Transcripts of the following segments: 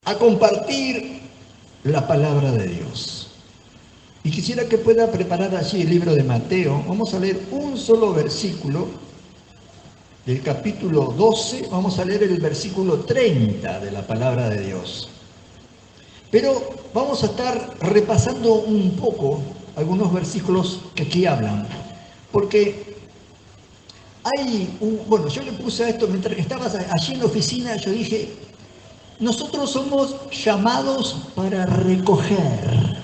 a compartir la palabra de Dios. Y quisiera que pueda preparar allí el libro de Mateo. Vamos a leer un solo versículo del capítulo 12. Vamos a leer el versículo 30 de la palabra de Dios. Pero vamos a estar repasando un poco algunos versículos que aquí hablan. Porque bueno, yo le puse a esto mientras que estabas allí en la oficina, yo dije, nosotros somos llamados para recoger,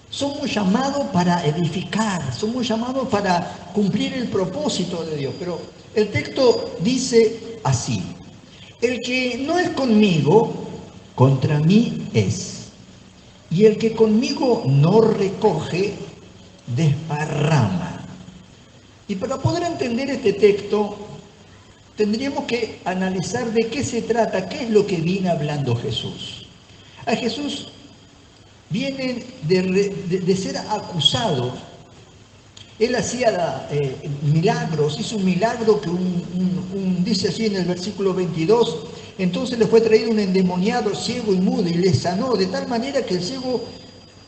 somos llamados para edificar, somos llamados para cumplir el propósito de Dios. Pero el texto dice así, el que no es conmigo, contra mí es, y el que conmigo no recoge, desparrama. Y para poder entender este texto, tendríamos que analizar de qué se trata, qué es lo que viene hablando Jesús. A Jesús viene de ser acusado. Él hacía milagros, hizo un milagro que dice así en el versículo 22, entonces le fue traído un endemoniado ciego y mudo y le sanó, de tal manera que el ciego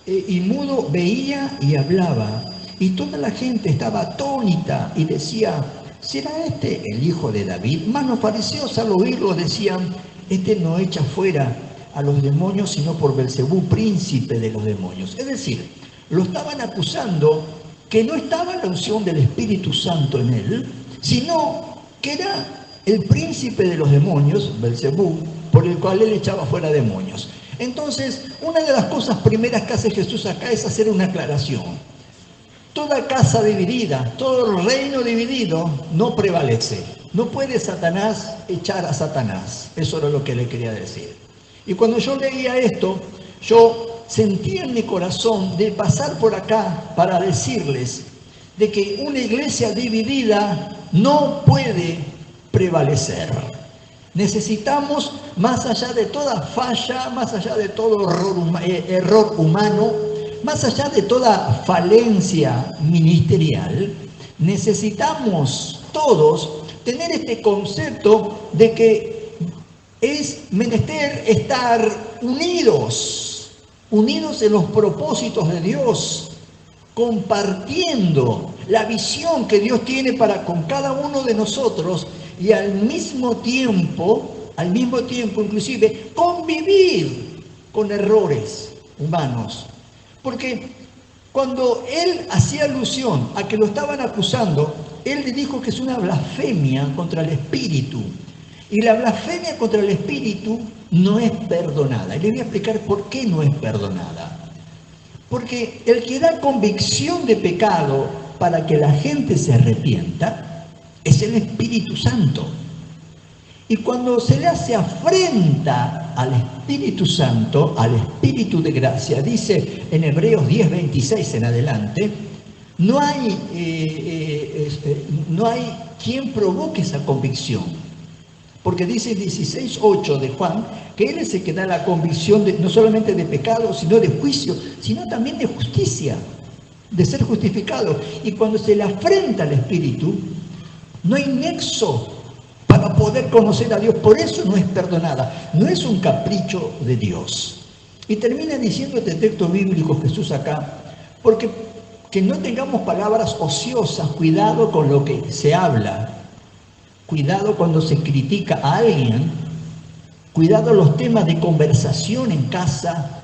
y mudo veía y hablaba. Y toda la gente estaba atónita y decía, ¿será este el hijo de David? Mas los fariseos al oírlo decían, este no echa fuera a los demonios sino por Belcebú, príncipe de los demonios. Es decir, lo estaban acusando que no estaba la unción del Espíritu Santo en él, sino que era el príncipe de los demonios, Belcebú, por el cual él echaba fuera demonios. Entonces, una de las cosas primeras que hace Jesús acá es hacer una aclaración. Toda casa dividida, todo reino dividido no prevalece. No puede Satanás echar a Satanás. Eso era lo que le quería decir. Y cuando yo leía esto, yo sentía en mi corazón de pasar por acá para decirles de que una iglesia dividida no puede prevalecer. Necesitamos, más allá de toda falla, más allá de todo error humano, más allá de toda falencia ministerial, necesitamos todos tener este concepto de que es menester estar unidos en los propósitos de Dios, compartiendo la visión que Dios tiene para con cada uno de nosotros y al mismo tiempo inclusive convivir con errores humanos. Porque cuando él hacía alusión a que lo estaban acusando, él le dijo que es una blasfemia contra el Espíritu. Y la blasfemia contra el Espíritu no es perdonada. Y le voy a explicar por qué no es perdonada. Porque el que da convicción de pecado para que la gente se arrepienta es el Espíritu Santo. Y cuando se le hace afrenta al Espíritu Santo, al Espíritu de gracia, dice en Hebreos 10:26 en adelante, no hay quien provoque esa convicción. Porque dice 16:8 de Juan, que Él es el que da la convicción no solamente de pecado, sino de juicio, sino también de justicia, de ser justificado. Y cuando se le afrenta al Espíritu, no hay nexo para poder conocer a Dios. Por eso no es perdonada, no es un capricho de Dios. Y termina diciendo este texto bíblico Jesús acá, porque que no tengamos palabras ociosas, cuidado con lo que se habla, cuidado cuando se critica a alguien, cuidado los temas de conversación en casa,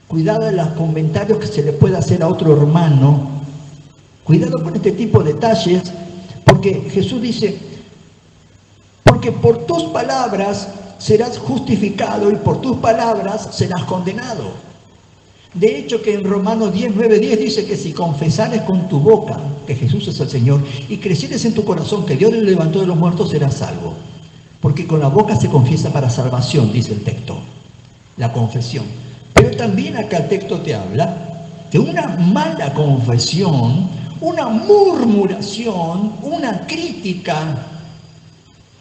cuidado de los comentarios que se le puede hacer a otro hermano, cuidado con este tipo de detalles, porque Jesús dice, porque por tus palabras serás justificado y por tus palabras serás condenado. De hecho, que en Romanos 10:9-10 dice que si confesares con tu boca que Jesús es el Señor y crecieres en tu corazón que Dios le levantó de los muertos, serás salvo. Porque con la boca se confiesa para salvación, dice el texto, la confesión. Pero también acá el texto te habla de una mala confesión, una murmuración, una crítica,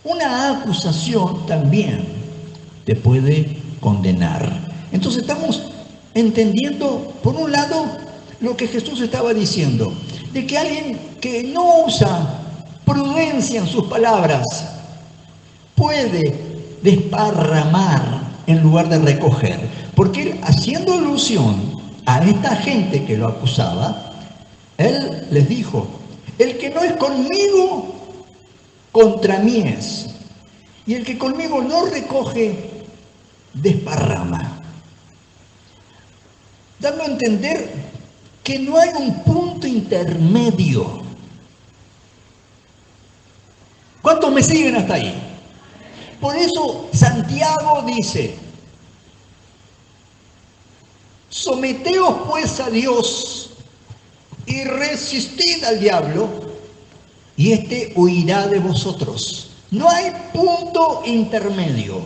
una acusación también te puede condenar. Entonces estamos entendiendo, por un lado, lo que Jesús estaba diciendo, de que alguien que no usa prudencia en sus palabras puede desparramar en lugar de recoger. Porque él, haciendo alusión a esta gente que lo acusaba, él les dijo: el que no es conmigo, contra mí es. Y el que conmigo no recoge, desparrama. Dando a entender que no hay un punto intermedio. ¿Cuántos me siguen hasta ahí? Por eso Santiago dice: someteos pues a Dios y resistid al diablo, y éste huirá de vosotros. No hay punto intermedio.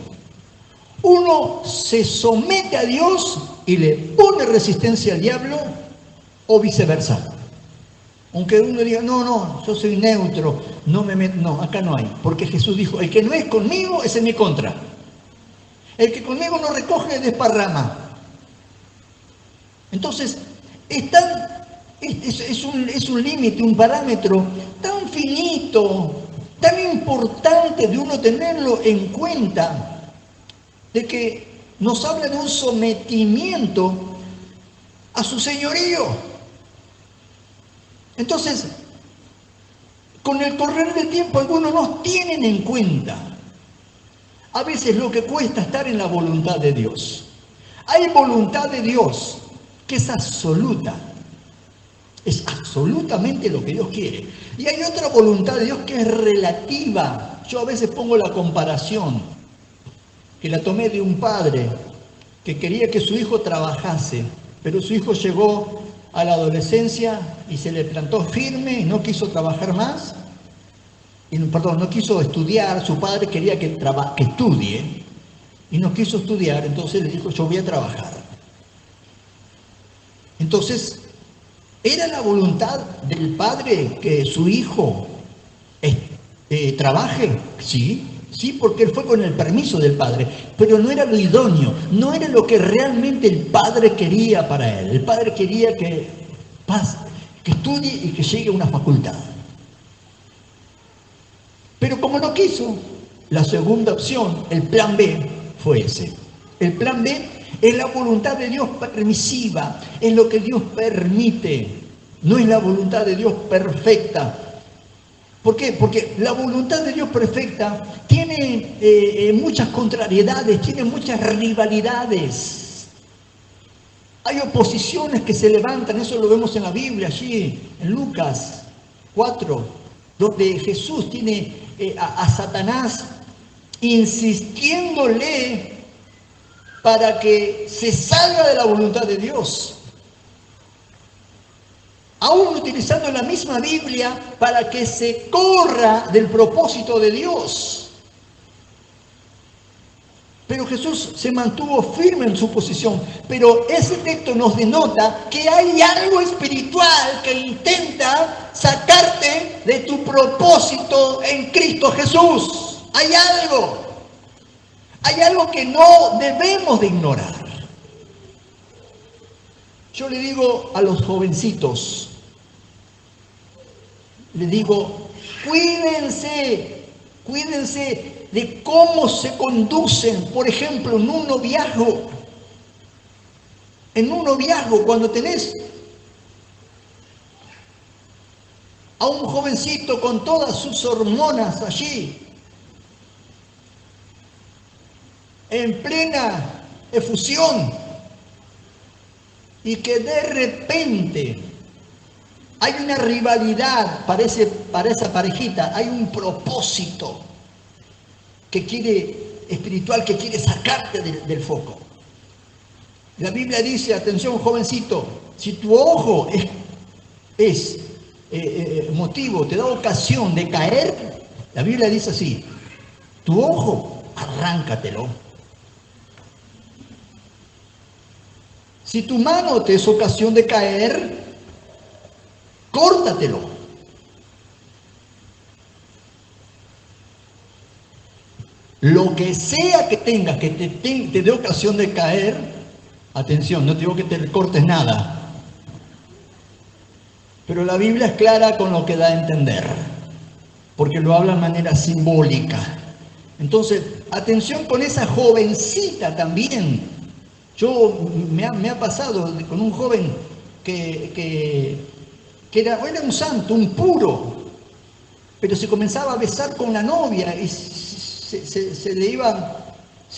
Uno se somete a Dios y le pone resistencia al diablo, o viceversa. Aunque uno diga: no, yo soy neutro, no me meto. No, acá no hay. Porque Jesús dijo: el que no es conmigo es en mi contra. El que conmigo no recoge, desparrama. Entonces, es un límite, un parámetro tan finito, tan importante de uno tenerlo en cuenta, de que nos habla de un sometimiento a su señorío. Entonces, con el correr del tiempo, algunos no tienen en cuenta a veces lo que cuesta estar en la voluntad de Dios. Hay voluntad de Dios que es absoluta, es absolutamente lo que Dios quiere. Y hay otra voluntad de Dios que es relativa. Yo a veces pongo la comparación, que la tomé de un padre que quería que su hijo trabajase, pero su hijo llegó a la adolescencia y se le plantó firme y no quiso trabajar más. No quiso estudiar. Su padre quería que estudie y no quiso estudiar, entonces le dijo: yo voy a trabajar. Entonces, ¿era la voluntad del padre que su hijo trabaje? Sí, porque él fue con el permiso del padre, pero no era lo idóneo, no era lo que realmente el padre quería para él. El padre quería que estudie y que llegue a una facultad. Pero como no quiso, la segunda opción, el plan B, fue ese. El plan B es la voluntad de Dios permisiva, es lo que Dios permite, no es la voluntad de Dios perfecta. ¿Por qué? Porque la voluntad de Dios perfecta tiene muchas contrariedades, tiene muchas rivalidades. Hay oposiciones que se levantan, eso lo vemos en la Biblia, allí en Lucas 4, donde Jesús tiene a Satanás insistiéndole para que se salga de la voluntad de Dios. Aún utilizando la misma Biblia para que se corra del propósito de Dios. Pero Jesús se mantuvo firme en su posición. Pero ese texto nos denota que hay algo espiritual que intenta sacarte de tu propósito en Cristo Jesús. Hay algo que no debemos de ignorar. Yo le digo a los jovencitos, le digo: cuídense de cómo se conducen, por ejemplo, en un noviazgo. En un noviazgo, cuando tenés a un jovencito con todas sus hormonas allí, en plena efusión, y que de repente hay una rivalidad para esa parejita, hay un propósito espiritual que quiere sacarte del foco. La Biblia dice: atención jovencito, si tu ojo es motivo, te da ocasión de caer, la Biblia dice así: tu ojo, arráncatelo. Si tu mano te es ocasión de caer, córtatelo. Lo que sea que tengas que te dé ocasión de caer, atención, no te digo que te cortes nada, pero la Biblia es clara con lo que da a entender, porque lo habla de manera simbólica. Entonces, atención con esa jovencita también. Me ha pasado con un joven que era un santo, un puro, pero se comenzaba a besar con la novia y se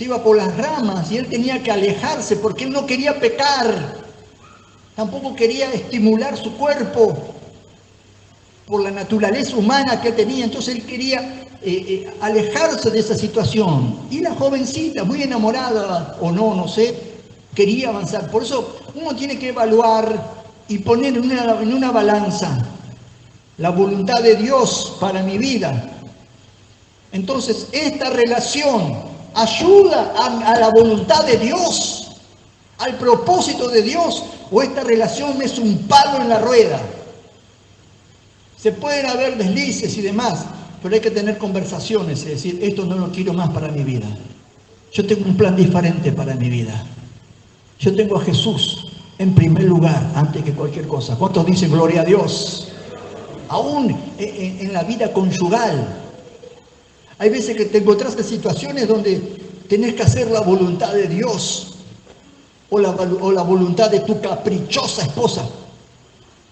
iba por las ramas y él tenía que alejarse porque él no quería pecar, tampoco quería estimular su cuerpo por la naturaleza humana que tenía, entonces él quería alejarse de esa situación. Y la jovencita, muy enamorada o no, no sé, quería avanzar. Por eso uno tiene que evaluar y poner en una balanza la voluntad de Dios para mi vida. Entonces, esta relación ayuda a la voluntad de Dios, al propósito de Dios, o esta relación es un palo en la rueda. Se pueden haber deslices y demás, pero hay que tener conversaciones y decir, esto no lo quiero más para mi vida. Yo tengo un plan diferente para mi vida. Yo tengo a Jesús en primer lugar, antes que cualquier cosa. ¿Cuántos dicen gloria a Dios? Aún en la vida conyugal. Hay veces que te encontrás en situaciones donde tenés que hacer la voluntad de Dios o la voluntad de tu caprichosa esposa,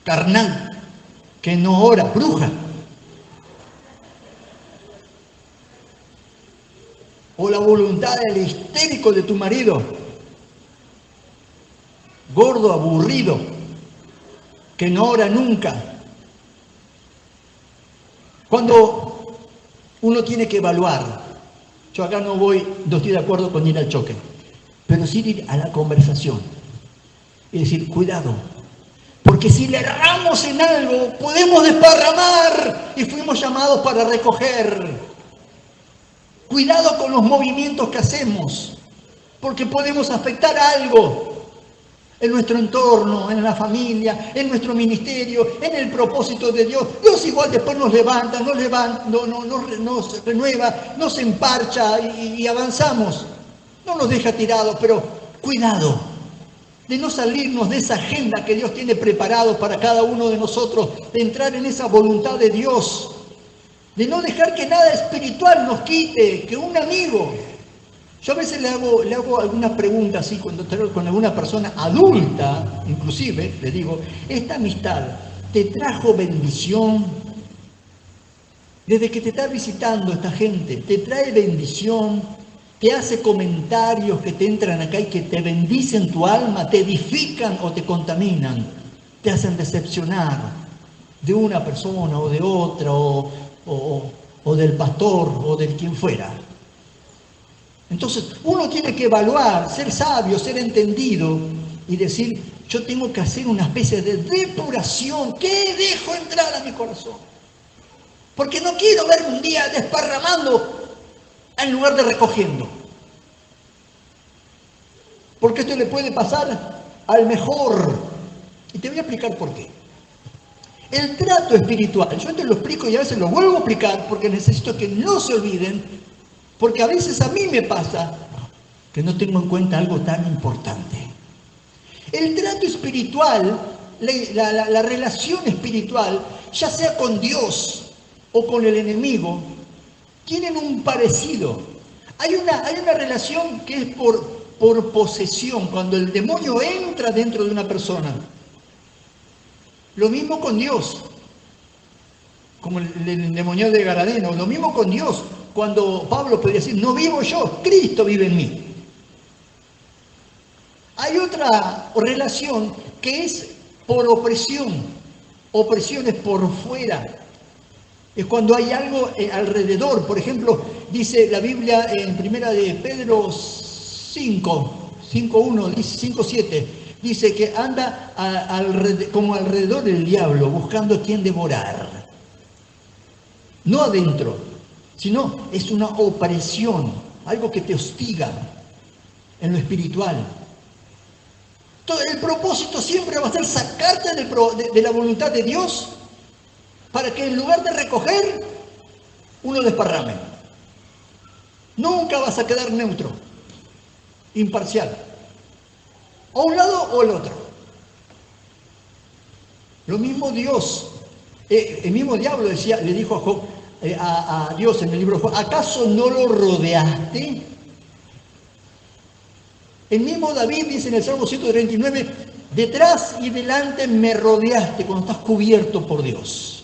carnal, que no ora, bruja. O la voluntad del histérico de tu marido, gordo, aburrido, que no ora nunca. Cuando uno tiene que evaluar, yo acá no estoy de acuerdo con ir al choque, pero sí ir a la conversación y decir, cuidado, porque si le erramos en algo, podemos desparramar y fuimos llamados para recoger. Cuidado con los movimientos que hacemos, porque podemos afectar algo en nuestro entorno, en la familia, en nuestro ministerio, en el propósito de Dios. Dios igual después nos levanta, nos renueva, nos emparcha y avanzamos. No nos deja tirados, pero cuidado de no salirnos de esa agenda que Dios tiene preparado para cada uno de nosotros, de entrar en esa voluntad de Dios, de no dejar que nada espiritual nos quite, que un amigo. Yo a veces le hago algunas preguntas así cuando estoy con alguna persona adulta, inclusive, le digo, ¿esta amistad te trajo bendición? Desde que te está visitando esta gente, ¿te trae bendición? ¿Te hace comentarios que te entran acá y que te bendicen tu alma, te edifican o te contaminan? ¿Te hacen decepcionar de una persona o de otra o del pastor o del quien fuera? Entonces, uno tiene que evaluar, ser sabio, ser entendido y decir, yo tengo que hacer una especie de depuración. ¿Qué dejo entrar a mi corazón? Porque no quiero verme un día desparramando en lugar de recogiendo. Porque esto le puede pasar al mejor. Y te voy a explicar por qué. El trato espiritual, yo te lo explico y a veces lo vuelvo a explicar porque necesito que no se olviden, porque a veces a mí me pasa que no tengo en cuenta algo tan importante. El trato espiritual, la relación espiritual, ya sea con Dios o con el enemigo, tienen un parecido. Hay una relación que es por posesión, cuando el demonio entra dentro de una persona. Lo mismo con Dios, como el endemoniado de Garadeno, lo mismo con Dios, cuando Pablo podría decir, no vivo yo, Cristo vive en mí. Hay otra relación que es por opresión, opresiones por fuera. Es cuando hay algo alrededor. Por ejemplo, dice la Biblia en primera de Pedro 5:1, 5:7, dice que anda como alrededor del diablo, buscando a quien devorar. No adentro, sino es una opresión, algo que te hostiga en lo espiritual. Todo el propósito siempre va a ser sacarte de la voluntad de Dios para que en lugar de recoger, uno desparrame. Nunca vas a quedar neutro, imparcial, o un lado o el otro. Lo mismo Dios, el mismo diablo le dijo a Job, a Dios en el libro de Juan, ¿acaso no lo rodeaste? El mismo David dice en el Salmo 139, detrás y delante me rodeaste cuando estás cubierto por Dios.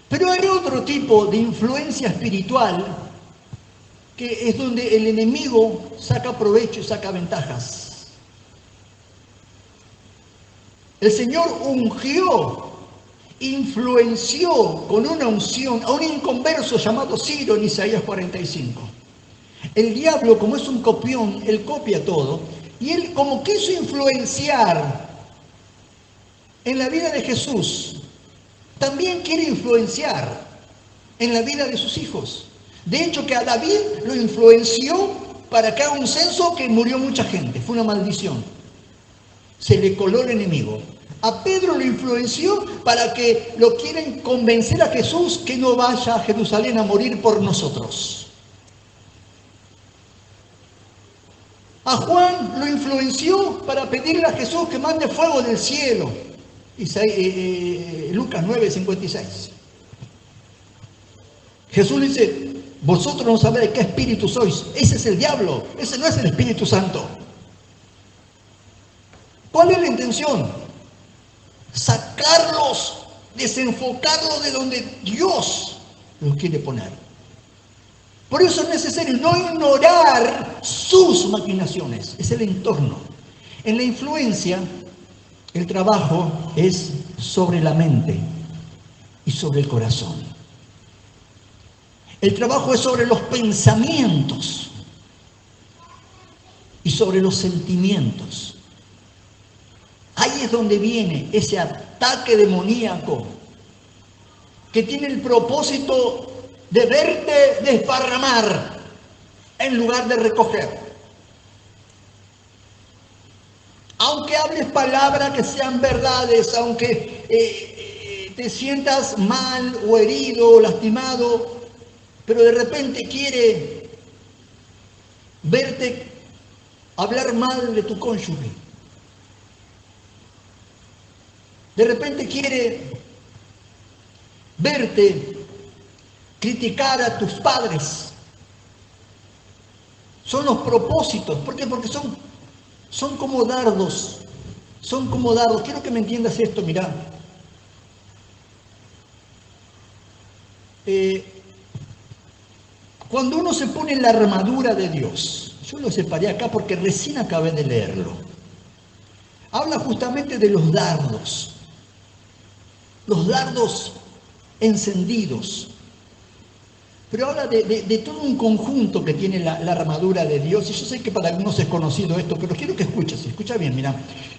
Pero hay otro tipo de influencia espiritual que es donde el enemigo saca provecho y saca ventajas. El Señor ungió, influenció con una unción a un inconverso llamado Ciro en Isaías 45. El diablo, como es un copión, él copia todo, y él como quiso influenciar en la vida de Jesús, también quiere influenciar en la vida de sus hijos. De hecho, que a David lo influenció para que haga un censo que murió mucha gente, fue una maldición. Se le coló el enemigo. A Pedro lo influenció para que lo quieran convencer a Jesús que no vaya a Jerusalén a morir por nosotros. A Juan lo influenció para pedirle a Jesús que mande fuego del cielo. Lucas 9:56. Jesús dice, vosotros no sabéis de qué espíritu sois. Ese es el diablo, ese no es el Espíritu Santo. ¿Cuál es la intención? Sacarlos, desenfocarlos de donde Dios los quiere poner. Por eso es necesario no ignorar sus maquinaciones, es el entorno. En la influencia, el trabajo es sobre la mente y sobre el corazón. El trabajo es sobre los pensamientos y sobre los sentimientos. Ahí es donde viene ese ataque demoníaco que tiene el propósito de verte desparramar en lugar de recoger. Aunque hables palabras que sean verdades, aunque te sientas mal o herido o lastimado, pero de repente quiere verte hablar mal de tu cónyuge. De repente quiere verte criticar a tus padres. Son los propósitos. ¿Por qué? Porque son como dardos. Son como dardos. Quiero que me entiendas esto, mirá. Cuando uno se pone la armadura de Dios, yo lo separé acá porque recién acabé de leerlo. Habla justamente de los dardos. Los dardos encendidos. Pero habla de todo un conjunto que tiene la armadura de Dios. Y yo sé que para algunos es conocido esto, pero quiero que escuches. Escucha bien, mira.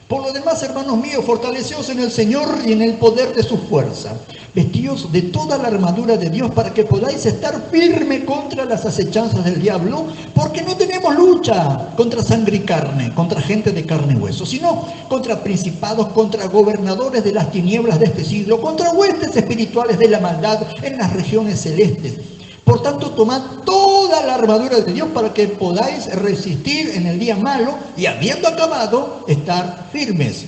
Por lo demás, hermanos míos, fortaleceos en el Señor y en el poder de su fuerza. Vestíos de toda la armadura de Dios para que podáis estar firme contra las acechanzas del diablo, porque no tenemos lucha contra sangre y carne, contra gente de carne y hueso, sino contra principados, contra gobernadores de las tinieblas de este siglo, contra huestes espirituales de la maldad en las regiones celestes. Por tanto, tomad toda la armadura de Dios para que podáis resistir en el día malo y, habiendo acabado, estar firmes.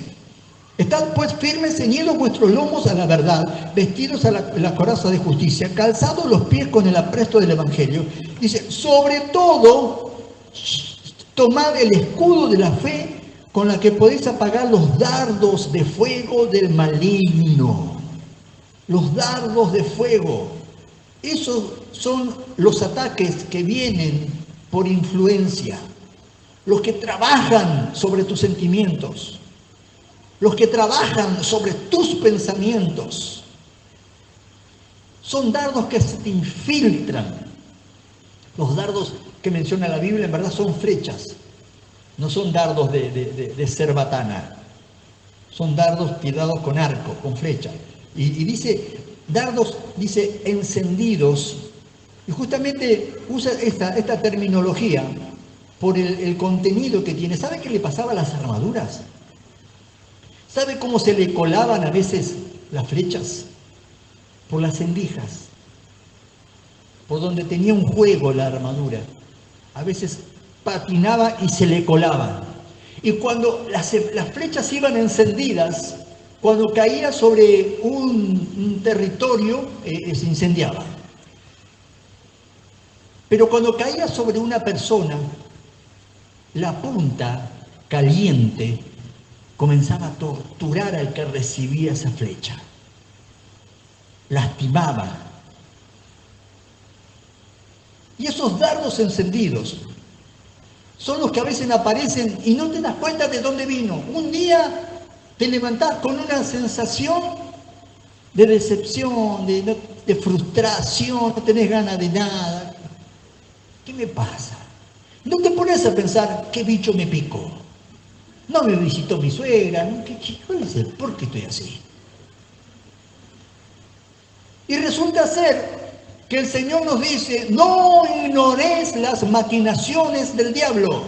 Estad pues firmes, ceñidos vuestros lomos a la verdad, vestidos a la coraza de justicia, calzados los pies con el apresto del Evangelio. Dice, sobre todo, tomad el escudo de la fe con la que podéis apagar los dardos de fuego del maligno. Los dardos de fuego. Esos son los ataques que vienen por influencia, los que trabajan sobre tus sentimientos, los que trabajan sobre tus pensamientos. Son dardos que se te infiltran. Los dardos que menciona la Biblia en verdad son flechas, no son dardos de cerbatana, son dardos tirados con arco, con flecha. Y dice... dardos, dice, encendidos, y justamente usa esta terminología por el contenido que tiene. ¿Sabe qué le pasaba a las armaduras? ¿Sabe cómo se le colaban a veces las flechas? Por las endijas, por donde tenía un juego la armadura. A veces patinaba y se le colaban. Y cuando las flechas iban encendidas, cuando caía sobre un territorio, se incendiaba. Pero cuando caía sobre una persona, la punta caliente comenzaba a torturar al que recibía esa flecha. Lastimaba. Y esos dardos encendidos son los que a veces aparecen y no te das cuenta de dónde vino. Un día te levantás con una sensación de decepción, de frustración, no tenés ganas de nada. ¿Qué me pasa? No te pones a pensar, ¿qué bicho me picó? No me visitó mi suegra, ¿no? ¿Cuál es el por qué estoy así? Y resulta ser que el Señor nos dice, no ignores las maquinaciones del diablo.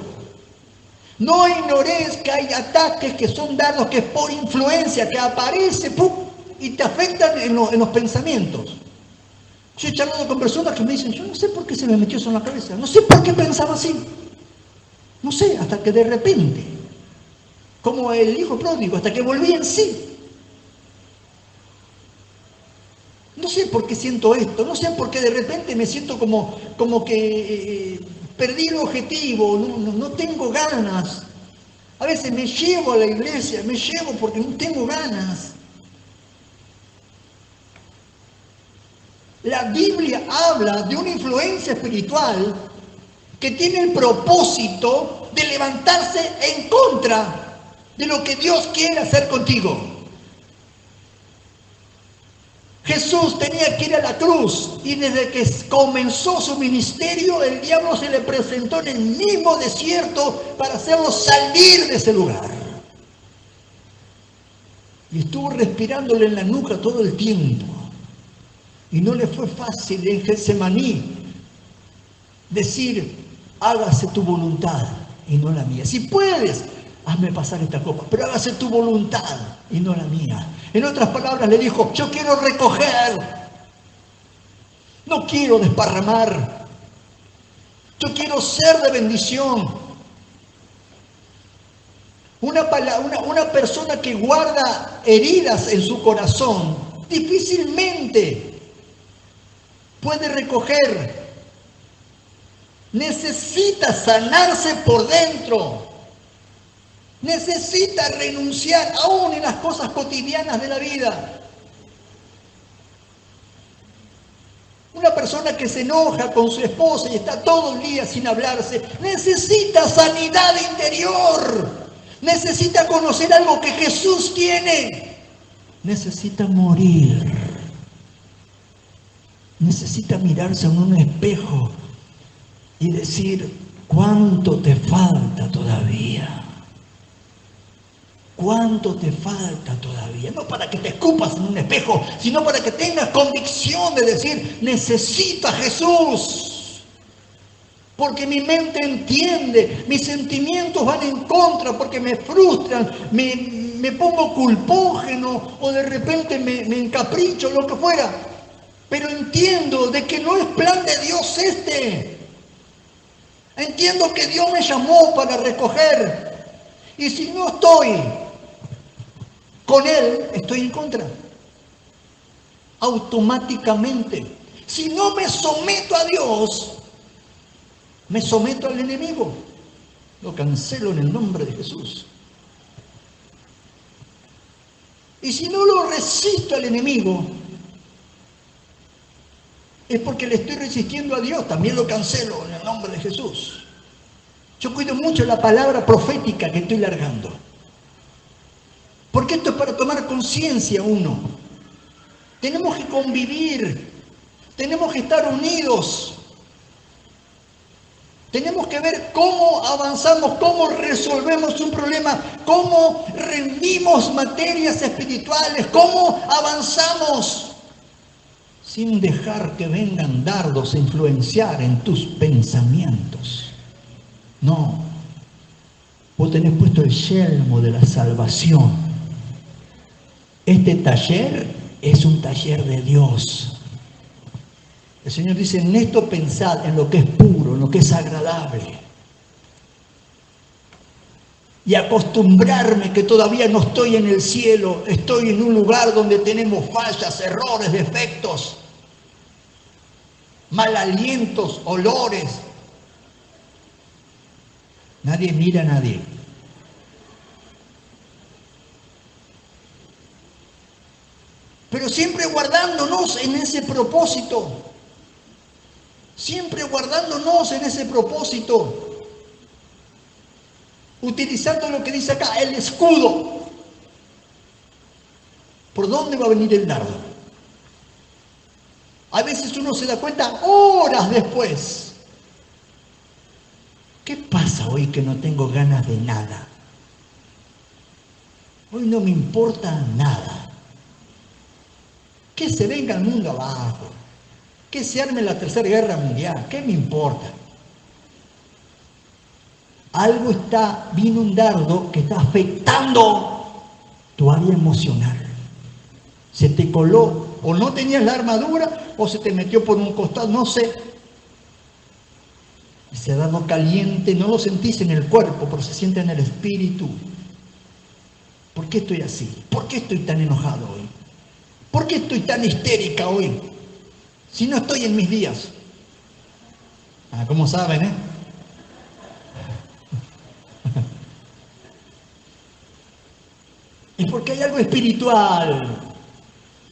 No ignores que hay ataques que son dardos, que es por influencia, que aparece ¡pum! Y te afectan en los pensamientos. Yo he charlado con personas que me dicen, yo no sé por qué se me metió eso en la cabeza, no sé por qué pensaba así. No sé, hasta que de repente, como el hijo pródigo, hasta que volví en sí. No sé por qué siento esto, no sé por qué de repente me siento como que perdí el objetivo, no tengo ganas. A veces me llevo a la iglesia, me llevo porque no tengo ganas. La Biblia habla de una influencia espiritual que tiene el propósito de levantarse en contra de lo que Dios quiere hacer contigo. Jesús tenía que ir a la cruz y desde que comenzó su ministerio el diablo se le presentó en el mismo desierto para hacerlo salir de ese lugar. Y estuvo respirándole en la nuca todo el tiempo. Y no le fue fácil en Getsemaní decir, hágase tu voluntad y no la mía. Si puedes, hazme pasar esta copa, pero hágase tu voluntad y no la mía. En otras palabras le dijo, yo quiero recoger, no quiero desparramar, yo quiero ser de bendición. Una persona que guarda heridas en su corazón difícilmente puede recoger. Necesita sanarse por dentro. Necesita renunciar aún en las cosas cotidianas de la vida. Una persona que se enoja con su esposa y está todo el día sin hablarse, necesita sanidad interior. Necesita conocer algo que Jesús tiene. Necesita morir. Necesita mirarse en un espejo y decir, ¿cuánto te falta todavía? ¿Cuánto te falta todavía? No para que te escupas en un espejo, sino para que tengas convicción de decir, necesito a Jesús. Porque mi mente entiende, mis sentimientos van en contra, porque me frustran, me pongo culpógeno o de repente me encapricho, lo que fuera. Pero entiendo de que no es plan de Dios este. Entiendo que Dios me llamó para recoger. Y si no estoy con Él, estoy en contra. Automáticamente. Si no me someto a Dios, me someto al enemigo. Lo cancelo en el nombre de Jesús. Y si no lo resisto al enemigo, es porque le estoy resistiendo a Dios. También lo cancelo en el nombre de Jesús. Yo cuido mucho la palabra profética que estoy largando. Porque esto es para tomar conciencia uno. Tenemos que convivir. Tenemos que estar unidos. Tenemos que ver cómo avanzamos, cómo resolvemos un problema, cómo rendimos materias espirituales, cómo avanzamos sin dejar que vengan dardos a influenciar en tus pensamientos. No, vos tenés puesto el yelmo de la salvación. Este taller es un taller de Dios. El Señor dice, en esto pensad, en lo que es puro, en lo que es agradable. Y acostumbrarme que todavía no estoy en el cielo, estoy en un lugar donde tenemos fallas, errores, defectos. mal alientos, olores. Nadie mira a nadie. Pero siempre guardándonos en ese propósito. Siempre guardándonos en ese propósito. Utilizando lo que dice acá, el escudo. ¿Por dónde va a venir el dardo? A veces uno se da cuenta horas después. ¿Qué pasa hoy que no tengo ganas de nada? Hoy no me importa nada. Que se venga el mundo abajo, que se arme la Tercera Guerra Mundial, ¿qué me importa? Algo vino un dardo que está afectando tu área emocional. Se te coló, o no tenías la armadura, o se te metió por un costado, no sé. Ese dardo caliente, no lo sentís en el cuerpo, pero se siente en el espíritu. ¿Por qué estoy así? ¿Por qué estoy tan enojado hoy? ¿Por qué estoy tan histérica hoy? Si no estoy en mis días. ¿Cómo saben, eh? Es porque hay algo espiritual.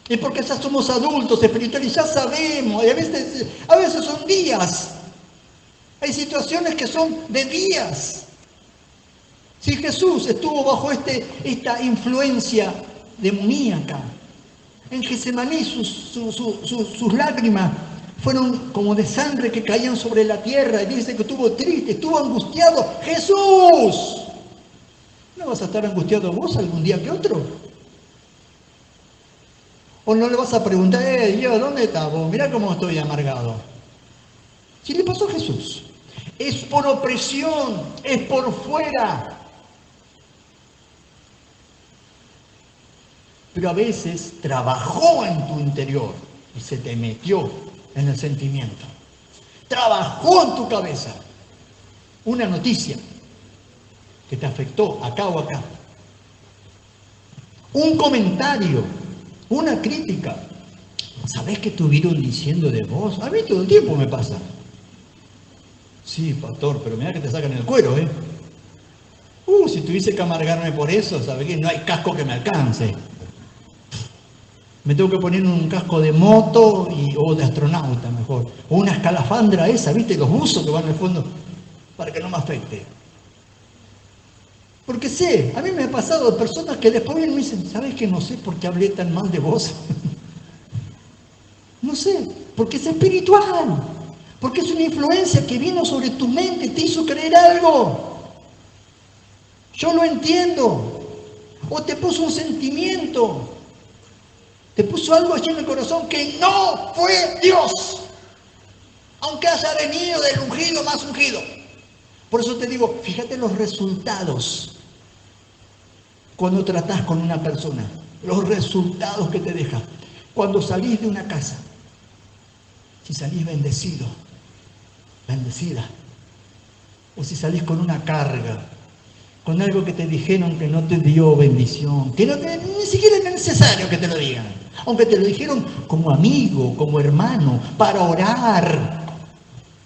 Es porque ya somos adultos espirituales y ya sabemos. Y a veces son días. Hay situaciones que son de días. Si Jesús estuvo bajo esta influencia demoníaca, en Getsemaní sus lágrimas fueron como de sangre que caían sobre la tierra, y dice que estuvo triste, estuvo angustiado. ¡Jesús! ¿No vas a estar angustiado vos algún día que otro? ¿O no le vas a preguntar, Dios, ¿dónde estás vos? Mirá cómo estoy amargado. Si le pasó a Jesús, es por opresión, es por fuera. Pero a veces trabajó en tu interior y se te metió en el sentimiento. Trabajó en tu cabeza una noticia que te afectó acá o acá. Un comentario, una crítica. ¿Sabés qué estuvieron diciendo de vos? A mí todo el tiempo me pasa. Sí, pastor, pero mirá que te sacan el cuero, ¿eh? Si tuviese que amargarme por eso, ¿sabés qué? No hay casco que me alcance. Me tengo que poner un casco de moto o de astronauta mejor. O una escalafandra esa, ¿viste? Los buzos que van al fondo, para que no me afecte. Porque sé, a mí me ha pasado de personas que después vienen y me dicen, ¿sabes que no sé por qué hablé tan mal de vos? No sé, porque es espiritual. Porque es una influencia que vino sobre tu mente, te hizo creer algo. Yo lo entiendo. O te puso un sentimiento. Te puso algo allí en el corazón que no fue Dios. Aunque haya venido del ungido más ungido. Por eso te digo, fíjate los resultados cuando tratás con una persona. Los resultados que te deja. Cuando salís de una casa. Si salís bendecido, bendecida. O si salís con una carga. Con algo que te dijeron que no te dio bendición. Que ni siquiera es necesario que te lo digan. Aunque te lo dijeron como amigo, como hermano, para orar.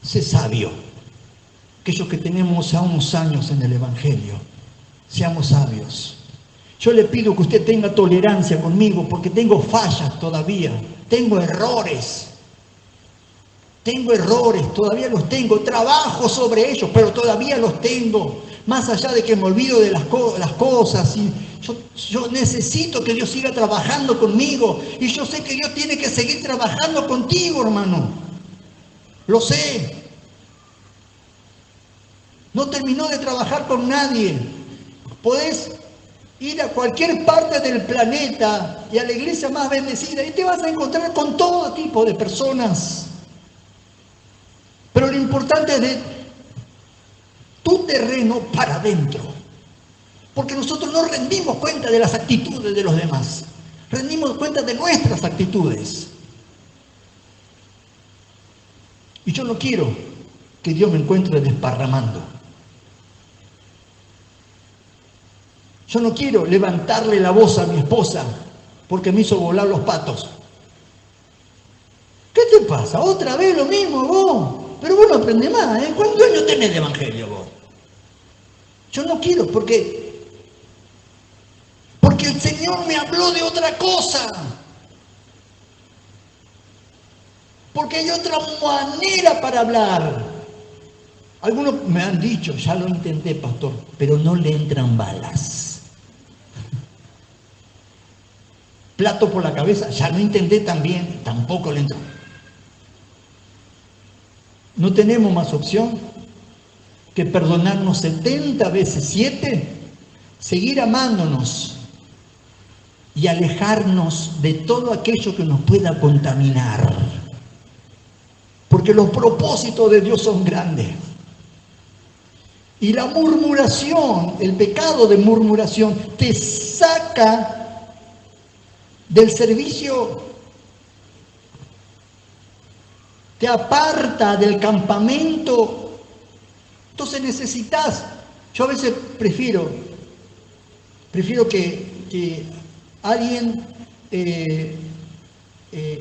Sé sabio. Aquellos que tenemos ya unos años en el Evangelio, seamos sabios. Yo le pido que usted tenga tolerancia conmigo porque tengo fallas todavía, tengo errores. Todavía los tengo, trabajo sobre ellos, pero todavía los tengo. Más allá de que me olvido de las cosas, y yo necesito que Dios siga trabajando conmigo. Y yo sé que Dios tiene que seguir trabajando contigo, hermano. Lo sé. No terminó de trabajar con nadie. Podés ir a cualquier parte del planeta y a la iglesia más bendecida y te vas a encontrar con todo tipo de personas. Pero lo importante es de tu terreno para adentro. Porque nosotros no rendimos cuenta de las actitudes de los demás. Rendimos cuenta de nuestras actitudes. Y yo no quiero que Dios me encuentre desparramando. Yo no quiero levantarle la voz a mi esposa porque me hizo volar los patos. ¿Qué te pasa? pasa? Otra vez lo mismo vos. Pero vos no aprendés más, ¿eh? ¿Cuántos años tenés de evangelio vos? Yo no quiero, porque el Señor me habló de otra cosa. Porque hay otra manera para hablar. Algunos me han dicho, ya lo intenté, pastor, pero no le entran balas. Plato por la cabeza, ya lo intenté también, tampoco le entró. No tenemos más opción que perdonarnos 70 veces 7, seguir amándonos y alejarnos de todo aquello que nos pueda contaminar. Porque los propósitos de Dios son grandes. Y la murmuración, el pecado de murmuración, te saca del servicio, te aparta del campamento. Entonces necesitas, yo a veces prefiero que alguien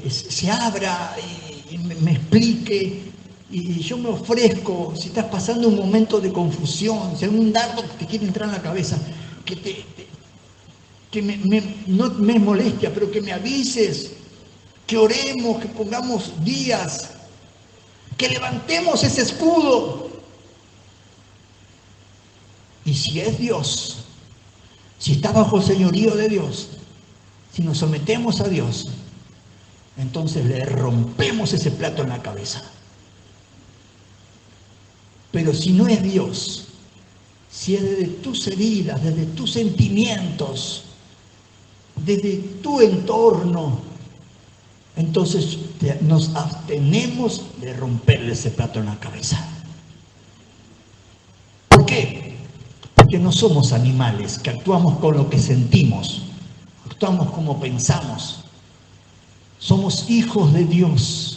se abra y me explique, y yo me ofrezco, si estás pasando un momento de confusión, si hay un dardo que te quiere entrar en la cabeza, que no me molestia, pero que me avises, que oremos, que pongamos días, que levantemos ese escudo. Y si es Dios, si está bajo el señorío de Dios, si nos sometemos a Dios, entonces le rompemos ese plato en la cabeza. Pero si no es Dios, si es desde tus heridas, desde tus sentimientos, desde tu entorno, entonces nos abstenemos de romperle ese plato en la cabeza. ¿Por qué? Porque no somos animales que actuamos con lo que sentimos, actuamos como pensamos. Somos hijos de Dios.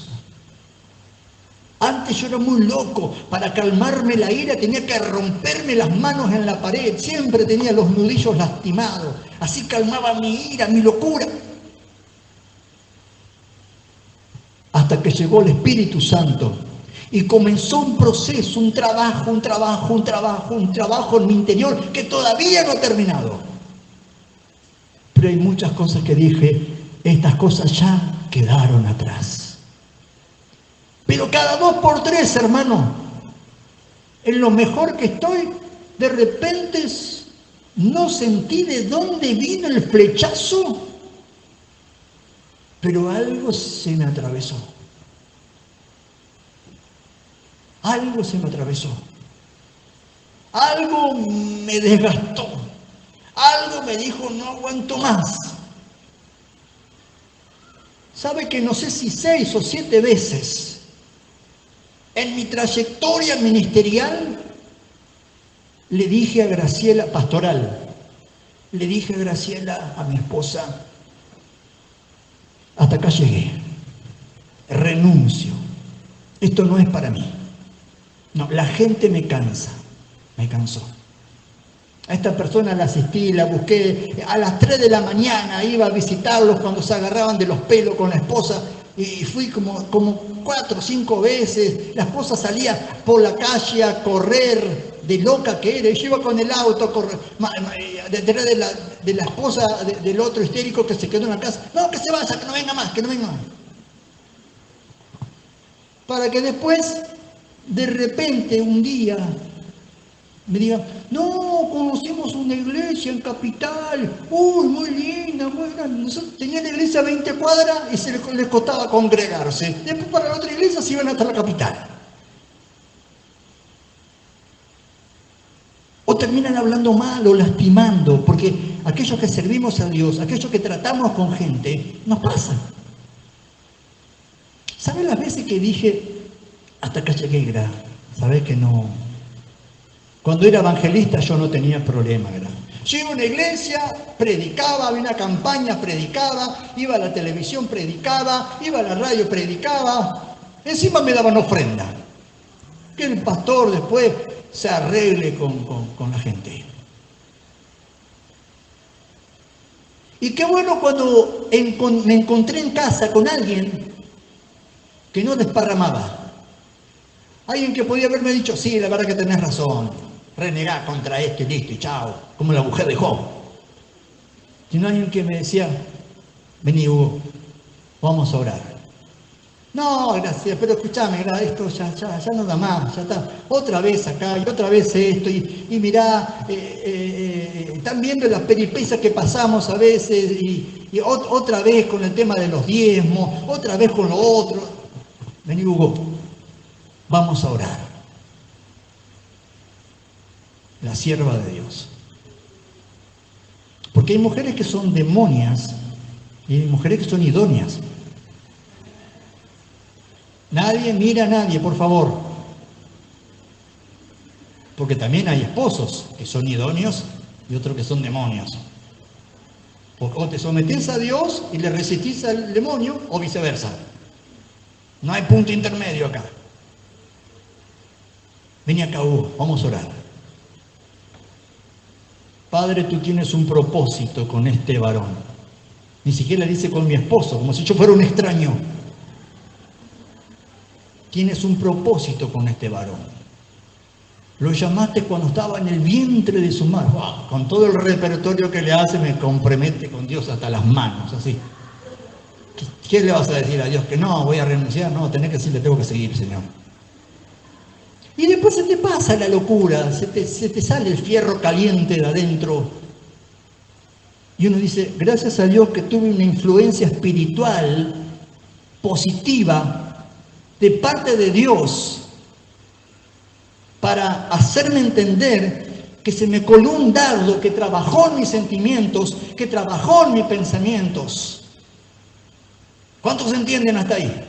Antes yo era muy loco, para calmarme la ira tenía que romperme las manos en la pared, siempre tenía los nudillos lastimados, así calmaba mi ira, mi locura. Hasta que llegó el Espíritu Santo y comenzó un proceso, un trabajo en mi interior que todavía no ha terminado. Pero hay muchas cosas que dije, estas cosas ya quedaron atrás. Pero cada 2 por 3, hermano, en lo mejor que estoy, de repente no sentí de dónde vino el flechazo, pero algo se me atravesó. Algo se me atravesó. Algo me desgastó. Algo me dijo, no aguanto más. ¿Sabe que no sé si 6 o 7 veces en mi trayectoria ministerial le dije a Graciela, pastoral, le dije a Graciela, a mi esposa, hasta acá llegué, renuncio, esto no es para mí. No, la gente me cansó. A esta persona la asistí, la busqué, a las 3 de la mañana iba a visitarlos cuando se agarraban de los pelos con la esposa, y fui como 4 o 5 veces. La esposa salía por la calle a correr, de loca que era, y yo iba con el auto a correr, detrás de la esposa del otro histérico que se quedó en la casa. No, que se vaya, que no venga más. Para que después, de repente, un día, me digan, no, conocimos una iglesia en Capital, uy, muy linda, muy grande. Nosotros tenían la iglesia a 20 cuadras y les costaba congregarse. Después para la otra iglesia se iban hasta la capital. O terminan hablando mal o lastimando, porque aquellos que servimos a Dios, aquellos que tratamos con gente, nos pasa. ¿Saben las veces que dije, hasta acá llegué, sabés que no? Cuando era evangelista yo no tenía problema, Yo iba a una iglesia, predicaba, había una campaña, predicaba, iba a la televisión, predicaba, iba a la radio, predicaba, encima me daban ofrenda. Que el pastor después se arregle con la gente. Y qué bueno cuando me encontré en casa con alguien que no desparramaba. Alguien que podía haberme dicho, sí, la verdad que tenés razón, renegá contra esto y listo, y chao, como la mujer de Job. Sino alguien que me decía, vení Hugo, vamos a orar. No, gracias, pero escúchame, esto ya no da más, ya está. Otra vez acá y otra vez esto, y mirá, están viendo las peripecias que pasamos a veces, y otra vez con el tema de los diezmos, otra vez con lo otro. Vení Hugo, vamos a orar. La sierva de Dios. Porque hay mujeres que son demonias y hay mujeres que son idóneas. Nadie mira a nadie, por favor. Porque también hay esposos que son idóneos y otros que son demonios. O te sometés a Dios y le resistís al demonio, o viceversa. No hay punto intermedio acá. Vení acá, Hugo, vamos a orar. Padre, tú tienes un propósito con este varón. Ni siquiera dice con mi esposo, como si yo fuera un extraño. Tienes un propósito con este varón. Lo llamaste cuando estaba en el vientre de su madre. ¡Wow! Con todo el repertorio que le hace, me compromete con Dios hasta las manos, así. ¿Qué le vas a decir a Dios? Que no, voy a renunciar. No, tenés que decirle, tengo que seguir, Señor. Y después se te pasa la locura, se te sale el fierro caliente de adentro. Y uno dice, gracias a Dios que tuve una influencia espiritual positiva de parte de Dios para hacerme entender que se me coló un dardo que trabajó en mis sentimientos, que trabajó en mis pensamientos. ¿Cuántos entienden hasta ahí?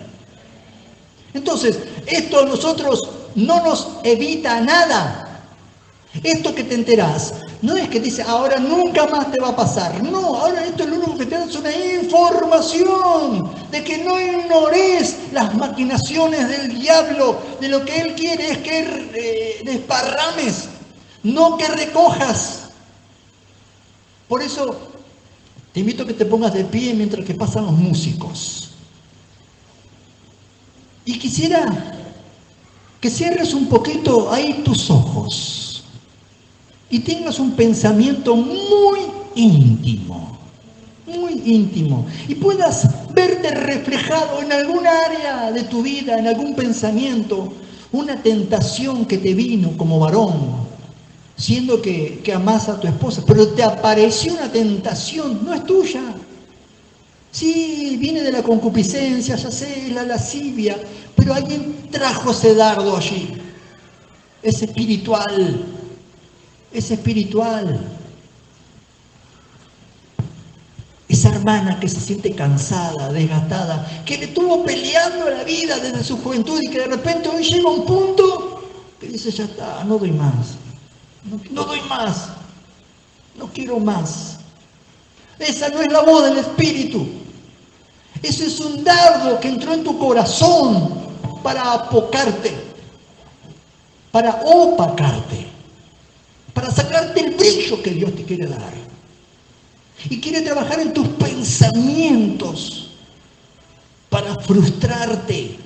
Entonces, esto a nosotros no nos evita nada. Esto que te enterás, no es que dice, ahora nunca más te va a pasar. No, ahora esto es lo único que te da es una información de que no ignores las maquinaciones del diablo. De lo que él quiere es que desparrames, no que recojas. Por eso, te invito a que te pongas de pie mientras que pasan los músicos. Y quisiera que cierres un poquito ahí tus ojos y tengas un pensamiento muy íntimo, y puedas verte reflejado en alguna área de tu vida, en algún pensamiento, una tentación que te vino como varón, siendo que amás a tu esposa, pero te apareció una tentación, no es tuya. Sí, viene de la concupiscencia, ya sé, la lascivia, pero alguien trajo ese dardo allí. Es espiritual. Esa hermana que se siente cansada, desgastada, que le estuvo peleando la vida desde su juventud y que de repente hoy llega un punto que dice, ya está, no doy más. No doy más. No quiero más. Esa no es la voz del Espíritu. Eso es un dardo que entró en tu corazón para apocarte, para opacarte, para sacarte el brillo que Dios te quiere dar. Y quiere trabajar en tus pensamientos para frustrarte.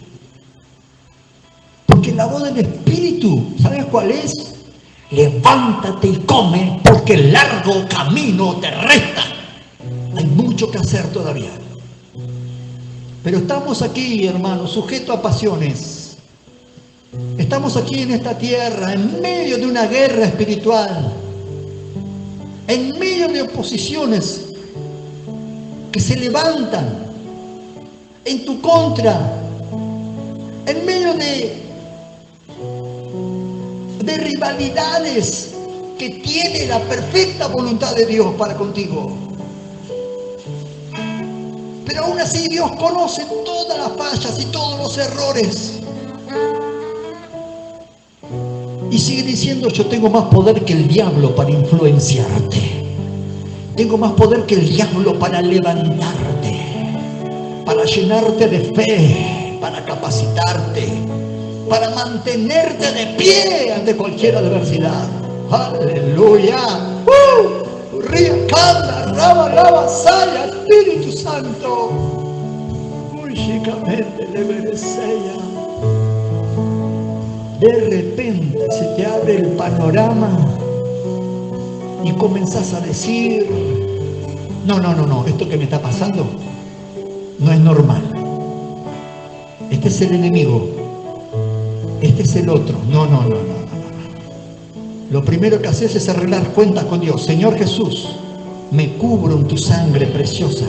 Porque la voz del Espíritu, ¿sabes cuál es? Levántate y come, porque el largo camino te resta. Hay mucho que hacer todavía. Pero estamos aquí, hermanos, sujetos a pasiones. Estamos aquí en esta tierra, en medio de una guerra espiritual, en medio de oposiciones que se levantan en tu contra, en medio de rivalidades que tiene la perfecta voluntad de Dios para contigo. Pero aún así Dios conoce todas las fallas y todos los errores. Y sigue diciendo, yo tengo más poder que el diablo para influenciarte. Tengo más poder que el diablo para levantarte, para llenarte de fe, para capacitarte, para mantenerte de pie ante cualquier adversidad. ¡Aleluya! Ría, canta, raba, saya, Espíritu Santo. Uy, mágicamente le merecía. De repente se te abre el panorama y comenzás a decir, no, esto que me está pasando no es normal. Este es el enemigo, este es el otro. No. Lo primero que haces es arreglar cuentas con Dios. Señor Jesús, me cubro en tu sangre preciosa.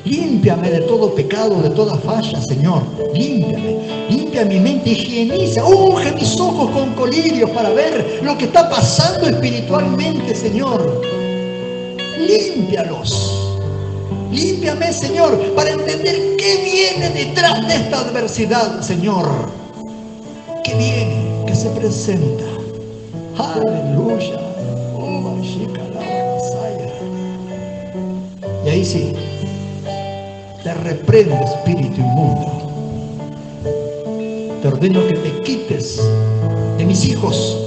Límpiame de todo pecado, de toda falla, Señor. Límpiame, limpia mi mente, higieniza, unge mis ojos con colirios para ver lo que está pasando espiritualmente, Señor. Límpialos. Límpiame, Señor, para entender qué viene detrás de esta adversidad, Señor. ¿Qué viene? ¿Qué se presenta? Aleluya. Y ahí sí, te reprendo, espíritu inmundo. Te ordeno que te quites de mis hijos,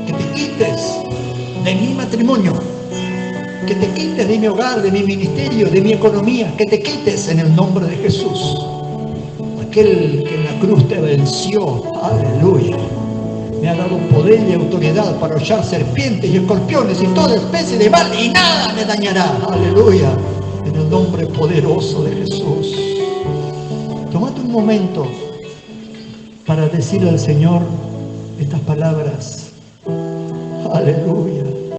que te quites de mi matrimonio, que te quites de mi hogar, de mi ministerio, de mi economía, que te quites en el nombre de Jesús. Aquel que en la cruz te venció, aleluya. Me ha dado poder y autoridad para hollar serpientes y escorpiones y toda especie de mal, y nada me dañará, aleluya. En el nombre poderoso de Jesús. Tómate un momento para decirle al Señor estas palabras. Aleluya.